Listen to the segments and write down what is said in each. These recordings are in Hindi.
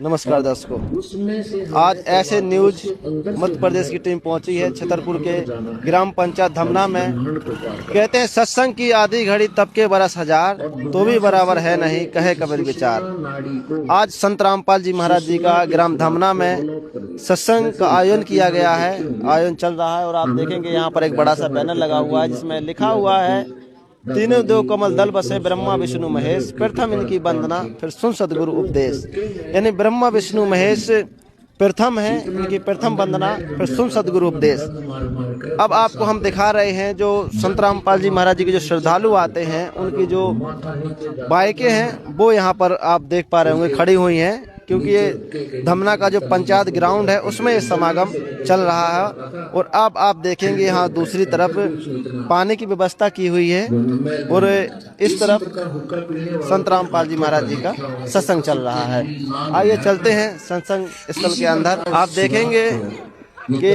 नमस्कार दर्शकों, आज ऐसे न्यूज मध्य प्रदेश की टीम पहुंची है छतरपुर के ग्राम पंचायत धमना में। कहते हैं सत्संग की आधी घड़ी तब के बरस हजार, तो भी बराबर है नहीं कहे कबीर विचार। आज संत रामपाल जी महाराज जी का ग्राम धमना में सत्संग का आयोजन किया गया है। आयोजन चल रहा है और आप देखेंगे यहाँ पर एक बड़ा सा बैनर लगा हुआ है जिसमें लिखा हुआ है, तीनों देव कमल दल बसे ब्रह्मा विष्णु महेश, प्रथम इनकी वंदना फिर सुन सदगुरु उपदेश। यानी ब्रह्मा विष्णु महेश प्रथम है, इनकी प्रथम वंदना फिर सुन सदगुरु उपदेश। अब आपको हम दिखा रहे हैं जो संत रामपाल जी महाराज जी के जो श्रद्धालु आते हैं उनकी जो बाइकें हैं वो यहाँ पर आप देख पा रहे होंगे खड़ी हुई हैं, क्योंकि ये धमना का जो पंचायत ग्राउंड है उसमें ये समागम चल रहा है। और अब आप देखेंगे यहाँ दूसरी तरफ पानी की व्यवस्था की हुई है और इस तरफ संत रामपाल जी महाराज जी का सत्संग चल रहा है। आइए चलते हैं सत्संग स्थल के अंदर। आप देखेंगे कि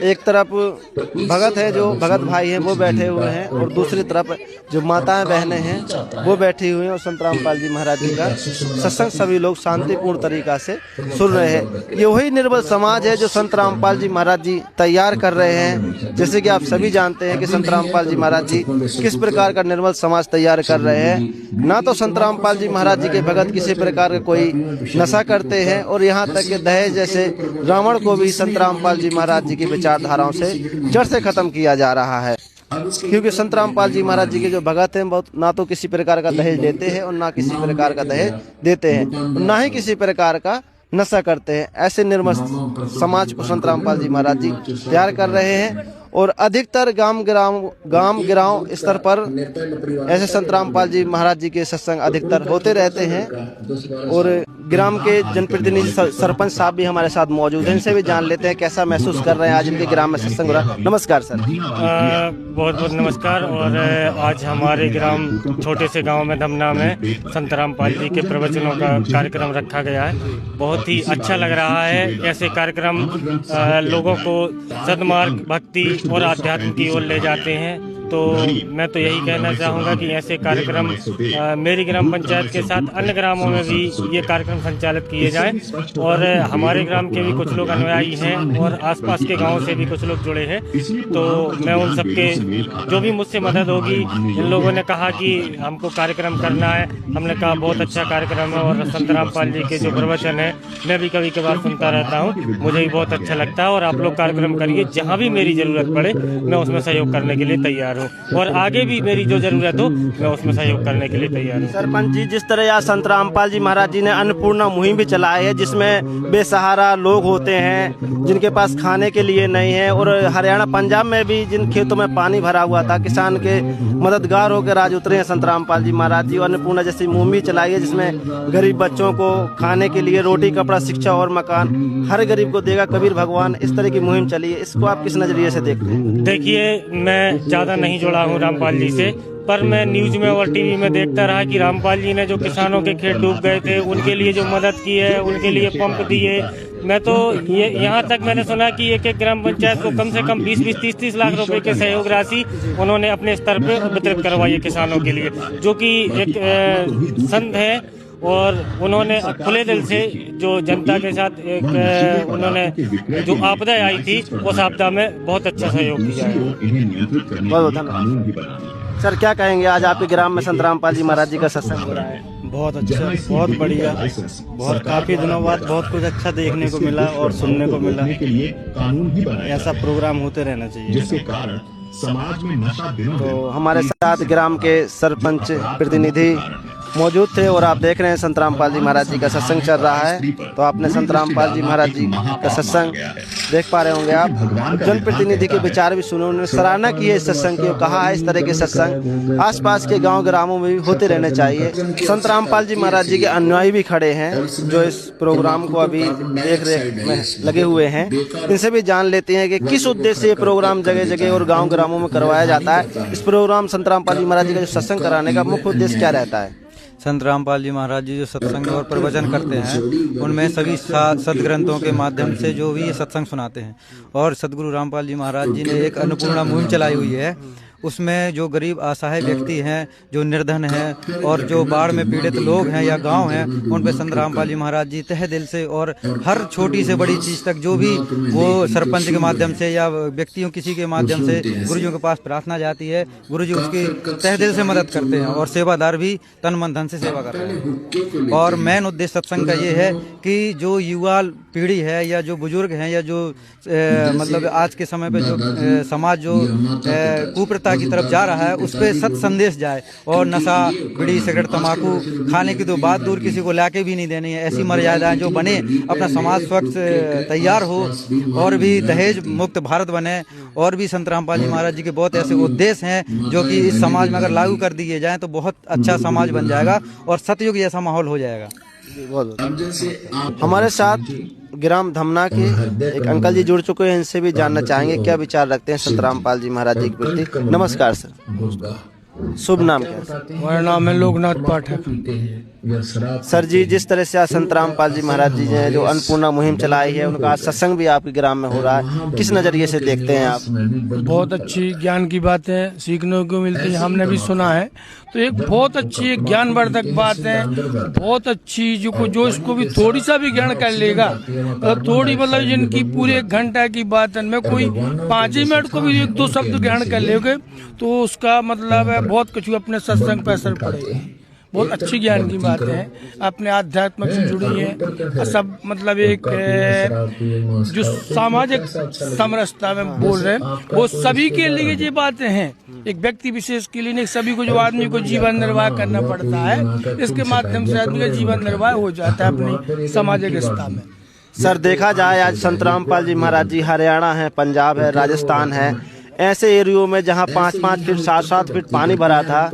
एक तरफ भगत है, जो भगत भाई हैं वो बैठे हुए हैं और दूसरी तरफ जो माताएं बहनें हैं वो बैठी हुई हैं और संत रामपाल जी महाराज जी का सत्संग सभी लोग शांतिपूर्ण तरीका से सुन रहे हैं। ये वही निर्बल समाज है जो संत रामपाल जी महाराज जी तैयार कर रहे हैं। जैसे कि आप सभी जानते हैं कि संत रामपाल जी महाराज जी किस प्रकार का निर्बल समाज तैयार कर रहे हैं। ना तो संत रामपाल जी महाराज जी के भगत किसी प्रकार का कोई नशा करते हैं और यहाँ तक कि दहेज जैसे रावण को भी संत रामपाल जी महाराज जी की विचारधाराओं से जड़ से खत्म किया जा रहा है। क्योंकि संत रामपाल जी महाराज जी के जो भगत हैं बहुत ना तो किसी प्रकार का दहेज लेते हैं और ना किसी प्रकार का दहेज देते हैं, ना ही किसी प्रकार का नशा करते हैं। ऐसे निर्मल समाज को संत रामपाल जी महाराज जी तैयार कर रहे हैं और अधिकतर गांव गिराव स्तर पर ऐसे संत रामपाल जी महाराज जी के सत्संग अधिकतर होते रहते हैं। और ग्राम के जनप्रतिनिधि सरपंच साहब भी हमारे साथ मौजूद हैं, इनसे भी जान लेते हैं कैसा महसूस कर रहे हैं आज इनके ग्राम में सत्संग हो रहा है। नमस्कार सर। बहुत बहुत नमस्कार। और आज हमारे ग्राम छोटे से गांव में धमना में संत रामपाल जी के प्रवचनों का कार्यक्रम रखा गया है। बहुत ही अच्छा लग रहा है। ऐसे कार्यक्रम लोगों को सद्मार्ग, भक्ति और आध्यात्म की ओर ले जाते हैं। तो मैं तो यही कहना चाहूँगा कि ऐसे कार्यक्रम मेरी ग्राम पंचायत के साथ अन्य ग्रामों में भी ये कार्यक्रम संचालित किए जाएं। और हमारे ग्राम के भी कुछ लोग अनुयायी हैं और आसपास के गांवों से भी कुछ लोग जुड़े हैं। तो मैं उन सबके जो भी मुझसे मदद होगी, इन लोगों ने कहा कि हमको कार्यक्रम करना है, हमने कहा बहुत अच्छा कार्यक्रम है। और संत रामपाल जी के जो प्रवचन है मैं भी कभी कभार सुनता रहता हूँ, मुझे भी बहुत अच्छा लगता है। और आप लोग कार्यक्रम करिए, जहाँ भी मेरी ज़रूरत पड़े मैं उसमें सहयोग करने के लिए तैयार हूँ और आगे भी मेरी जो जरूरत हो मैं उसमें सहयोग करने के लिए तैयार हूँ। सरपंच जी, जिस तरह आज संत रामपाल जी महाराज जी ने अन्नपूर्णा मुहिम भी चलाई है जिसमें बेसहारा लोग होते हैं जिनके पास खाने के लिए नहीं है, और हरियाणा पंजाब में भी जिन खेतों में पानी भरा हुआ था किसान के मददगार होकर आज उतरे हैं संत रामपाल जी महाराज जी। अन्नपूर्णा जैसी मुहिम भी चलाई है जिसमें गरीब बच्चों को खाने के लिए रोटी, कपड़ा, शिक्षा और मकान हर गरीब को देगा कबीर भगवान, इस तरह की मुहिम चली है। इसको आप किस नजरिए से देखते हैं? देखिए, मैं ज़्यादा नहीं जुड़ा हूँ रामपाल जी से, पर मैं न्यूज में और टीवी में देखता रहा कि रामपाल जी ने जो किसानों के खेत डूब गए थे उनके लिए जो मदद की है, उनके लिए पंप दिए। मैं तो ये यहाँ तक मैंने सुना कि एक एक ग्राम पंचायत को कम से कम 20-20, 30-30 लाख रुपए के सहयोग राशि उन्होंने अपने स्तर पर वितरित करवाई है किसानों के लिए, जो कि एक संत है। और उन्होंने खुले दिल से जो जनता के साथ एक उन्होंने जो आपदा आई थी उस आपदा में बहुत अच्छा सहयोग किया है। बहुत धन्यवाद सर। क्या कहेंगे आज आपके ग्राम में संत रामपाल जी महाराज जी का सत्संग हो रहा है? बहुत अच्छा, बहुत बढ़िया, बहुत काफी दिनों बाद बहुत कुछ अच्छा देखने को मिला और सुनने को मिला। ऐसा प्रोग्राम होते रहना चाहिए जिसके कारण समाज में नशा तो हमारे साथ ग्राम के सरपंच प्रतिनिधि मौजूद थे और आप देख रहे हैं संत रामपाल जी महाराज जी का सत्संग चल रहा है। तो आपने संत रामपाल जी महाराज जी का सत्संग देख पा रहे होंगे आप। जनप्रतिनिधि के विचार भी सुने, उन्होंने सराहना की है इस सत्संग की, कहा है इस तरह के सत्संग आसपास के गांव ग्रामों में भी होते रहने चाहिए। संत रामपाल जी महाराज जी के अनुयायी भी खड़े हैं जो इस प्रोग्राम को अभी देख रेख में लगे हुए हैं। इनसे भी जान लेते हैं कि किस उद्देश्य से ये प्रोग्राम जगह जगह और गाँव ग्रामों में करवाया जाता है। इस प्रोग्राम संत रामपाल जी महाराज जी का जो सत्संग कराने का मुख्य उद्देश्य क्या रहता है? संत रामपाल जी महाराज जी जो सत्संग और प्रवचन करते हैं उनमें सभी सदग्रंथों के माध्यम से जो भी ये सत्संग सुनाते हैं। और सदगुरु रामपाल जी महाराज जी ने एक अन्नपूर्णा मुहिम चलाई हुई है उसमें जो गरीब असहाय व्यक्ति हैं, जो निर्धन हैं और जो बाढ़ में पीड़ित लोग हैं या गांव हैं, उन पे संत रामपाल जी महाराज जी तहे दिल से और हर छोटी से बड़ी चीज तक जो भी वो सरपंच के माध्यम से या व्यक्तियों किसी के माध्यम से गुरुजियों के पास प्रार्थना जाती है, गुरुजी उसकी तहे दिल से मदद करते हैं और सेवादार भी तन मन धन से सेवा कर रहे हैं। और मेन उद्देश्य सत्संग का ये है कि जो युवा पीढ़ी है या जो बुजुर्ग हैं या जो मतलब आज के समय पे जो समाज जो कुप्रथा की तरफ जा रहा है उस पर सत संदेश जाए और नशा, बीड़ी, सिगरेट, तंबाकू खाने की तो बात दूर, किसी को लाके भी नहीं देनी है। ऐसी मर्यादाएं जो बने, अपना समाज स्वच्छ तैयार हो और भी दहेज मुक्त भारत बने। और भी संत रामपाल जी महाराज जी के बहुत ऐसे उद्देश्य हैं जो कि इस समाज में अगर लागू कर दिए जाएं तो बहुत अच्छा समाज बन जाएगा और सतयुग जैसा माहौल हो जाएगा। हमारे साथ ग्राम धमना के एक अंकल जी जुड़ चुके हैं, इनसे भी जानना चाहेंगे क्या विचार रखते हैं संत रामपाल जी महाराज जी के प्रति। नमस्कार सर, शुभ नाम क्या है? मेरा नाम है लोकनाथ पाठक। सर जी, जिस तरह से आज संत रामपाल जी महाराज जी ने जो अन्नपूर्णा मुहिम चलाई है, उनका आज सत्संग भी आपके ग्राम में हो रहा है, किस नजरिए से देखते हैं आप? बहुत अच्छी ज्ञान की बातें सीखने को मिलती है, हमने भी सुना है, तो एक बहुत अच्छी एक ज्ञानवर्धक बात है, बहुत अच्छी जो इसको भी थोड़ी सा भी ग्रहण कर लेगा, मतलब थोड़ी मतलब जिनकी पूरे 1 घंटा की बात है, मैं कोई 5 ही मिनट को भी 1-2 शब्द ग्रहण कर लेगे तो उसका मतलब है बहुत कुछ अपने सत्संग पर असर पड़ेगा। बहुत अच्छी ज्ञान की बात है, अपने आध्यात्म से जुड़ी है सब, मतलब एक जो सामाजिक समरसता में बोल रहे हैं वो सभी के लिए ये बातें हैं, एक व्यक्ति विशेष के लिए नहीं, सभी को जो आदमी को जीवन निर्वाह करना पड़ता है, इसके माध्यम से आदमी का जीवन निर्वाह हो जाता है अपनी सामाजिक स्थिति में। सर, देखा जाए आज संत रामपाल जी महाराज जी हरियाणा है, पंजाब है, राजस्थान है, ऐसे एरियो में जहां 5-5 फीट 7-7 फीट पानी भरा था,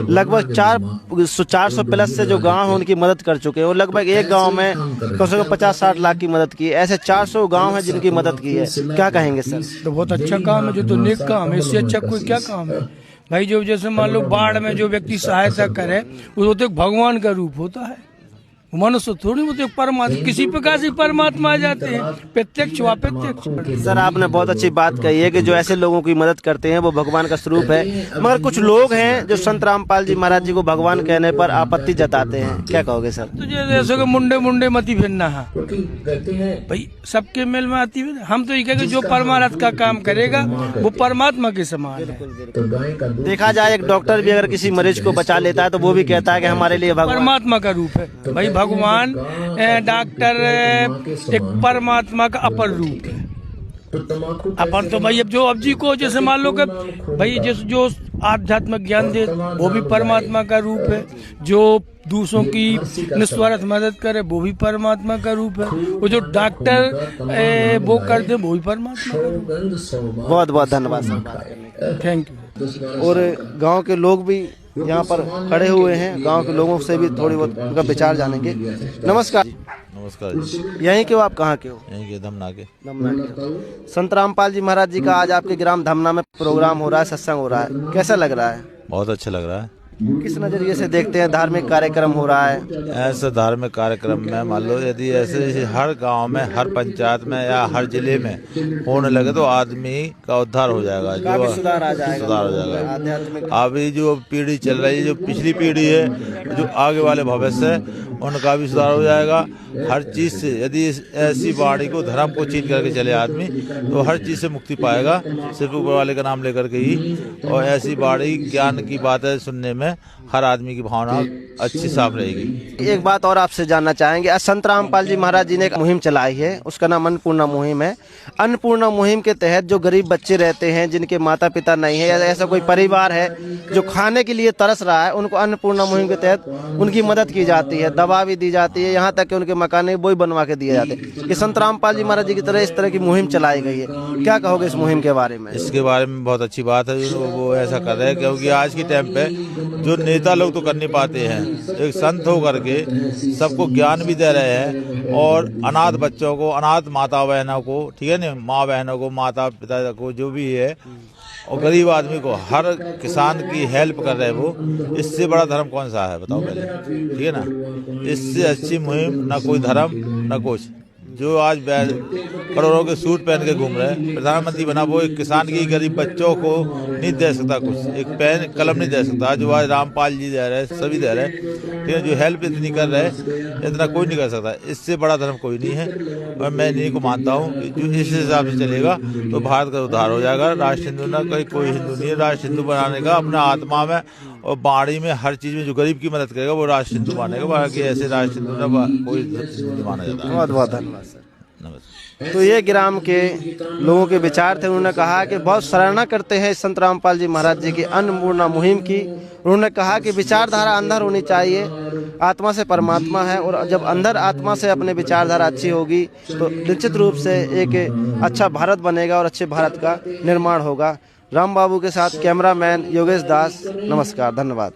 लगभग 400 प्लस से जो गांव है उनकी मदद कर चुके हैं। और लगभग एक गांव में कम से कम 50-60 लाख की मदद की। ऐसे 400 गांव हैं जिनकी मदद की है, क्या कहेंगे सर? तो बहुत अच्छा काम है, जो तो नेक काम है, इससे अच्छा कोई क्या काम है भाई। जो जैसे मान लो बाढ़ में जो व्यक्ति सहायता करे वो तो भगवान का रूप होता है, मनुष्य थोड़ी, वो तो परमात्मा, किसी प्रकार से परमात्मा आ जाते हैं, प्रत्यक्ष व अप्रत्यक्ष। सर, आपने बहुत अच्छी बात कही है कि जो ऐसे लोगों की मदद करते हैं वो भगवान का स्वरूप है, मगर कुछ लोग हैं जो संत रामपाल जी महाराज जी को भगवान कहने पर आपत्ति जताते हैं, क्या कहोगे सर? तो जैसे कि मुंडे मती फिरना है भाई, सबके मेल में आती है। हम तो ये कहेंगे जो परमार्थ का काम करेगा वो परमात्मा के समान है। देखा जाए एक डॉक्टर भी अगर किसी मरीज को बचा लेता है तो वो भी कहता है कि हमारे लिए भगवान परमात्मा का रूप है भाई। भगवान डॉक्टर एक परमात्मा का अपर रूप है। अपन तो भाई अब जी को जैसे मान लो कि भाई जो आध्यात्मिक ज्ञान दे वो भी परमात्मा का रूप है, जो दूसरों की निस्वार्थ मदद करे वो भी परमात्मा का रूप है, वो जो डॉक्टर वो करते वो भी परमात्मा का रूप है। बहुत बहुत धन्यवाद सर, थैंक यू। और गांव के लोग भी यहाँ पर खड़े हुए हैं, गांव के लोगों से भी थोड़ी बहुत उनका विचार जानेंगे। नमस्कार। नमस्कार जी। यहीं के हो आप? कहाँ के हो? यहीं के धमना के। संत रामपाल जी महाराज जी का आज आपके ग्राम धमना में प्रोग्राम हो रहा है, सत्संग हो रहा है, कैसा लग रहा है? बहुत अच्छा लग रहा है। किस नजरिए से देखते हैं धार्मिक कार्यक्रम हो रहा है? ऐसे धार्मिक कार्यक्रम में मान लो यदि ऐसे हर गांव में, हर पंचायत में या हर जिले में होने लगे तो आदमी का उद्धार हो जाएगा, जो सुधार आ जाएगा, सुधार हो जाएगा। आध्यात्मिक अभी जो पीढ़ी चल रही है, जो पिछली पीढ़ी है, जो आगे वाले भविष्य है, उनका भी सुधार हो जाएगा। हर चीज से यदि ऐसी वाणी को, धर्म को छीन करके चले आदमी तो हर चीज से मुक्ति पाएगा, सिर्फ ऊपर वाले का नाम लेकर के ही। और ऐसी वाणी ज्ञान की बातें सुनने में हर आदमी की भावना अच्छी साफ रहेगी। एक बात और आपसे जानना चाहेंगे, आज संत रामपाल जी महाराज जी ने एक मुहिम चलाई है, उसका नाम अन्नपूर्णा मुहिम है। अन्नपूर्णा मुहिम के तहत जो गरीब बच्चे रहते हैं, जिनके माता पिता नहीं है या ऐसा कोई परिवार है जो खाने के लिए तरस रहा है, उनको अन्नपूर्णा मुहिम के तहत उनकी मदद की जाती है, दवा भी दी जाती है, यहाँ तक कि उनके मकान वो बनवा के दिए जाते हैं। कि संत रामपाल जी महाराज जी की तरह इस तरह की मुहिम चलाई गई है, क्या कहोगे इस मुहिम के बारे में? इसके बारे में बहुत अच्छी बात है वो ऐसा कर रहे हैं, क्योंकि आज के टाइम पे जो नेता लोग तो कर नहीं पाते हैं, एक संत होकर के सबको ज्ञान भी दे रहे हैं, और अनाथ बच्चों को, अनाथ माता बहनों को, ठीक है ना, माँ बहनों को, माता पिता को, जो भी है, और गरीब आदमी को, हर किसान की हेल्प कर रहे हैं वो। इससे बड़ा धर्म कौन सा है बताओ पहले, ठीक है ना? इससे अच्छी मुहिम ना कोई धर्म ना कुछ। जो आज करोड़ों के सूट पहन के घूम रहे हैं, प्रधानमंत्री बना वो एक किसान की गरीब बच्चों को नहीं दे सकता, कुछ एक पेन कलम नहीं दे सकता। जो आज रामपाल जी दे रहे हैं, सभी दे रहे हैं, ठीक है। जो हेल्प इतनी कर रहे हैं, इतना कोई नहीं कर सकता। इससे बड़ा धर्म कोई नहीं है। और मैं इन्हीं को मानता हूँ कि जो इस हिसाब से चलेगा तो भारत का उद्धार हो जाएगा। राष्ट्र हिंदू ना कोई हिंदू नहीं है। राष्ट्र हिंदू बनाने का अपना आत्मा में और बाड़ी में हर चीज में जो गरीब की मदद करेगा वो राष्ट्र हिंदू मानेगा। बाकी ऐसे राष्ट्र हिंदू ना कोई नहीं माना जाता। बहुत बहुत धन्यवाद सर। नमस्कार। तो ये ग्राम के लोगों के विचार थे। उन्होंने कहा कि बहुत सराहना करते हैं संत रामपाल जी महाराज जी की अन्नपूर्णा मुहिम की। उन्होंने कहा कि विचारधारा अंदर होनी चाहिए, आत्मा से परमात्मा है, और जब अंदर आत्मा से अपने विचारधारा अच्छी होगी तो निश्चित रूप से एक अच्छा भारत बनेगा और अच्छे भारत का निर्माण होगा। राम बाबू के साथ कैमरामैन योगेश दास, नमस्कार, धन्यवाद।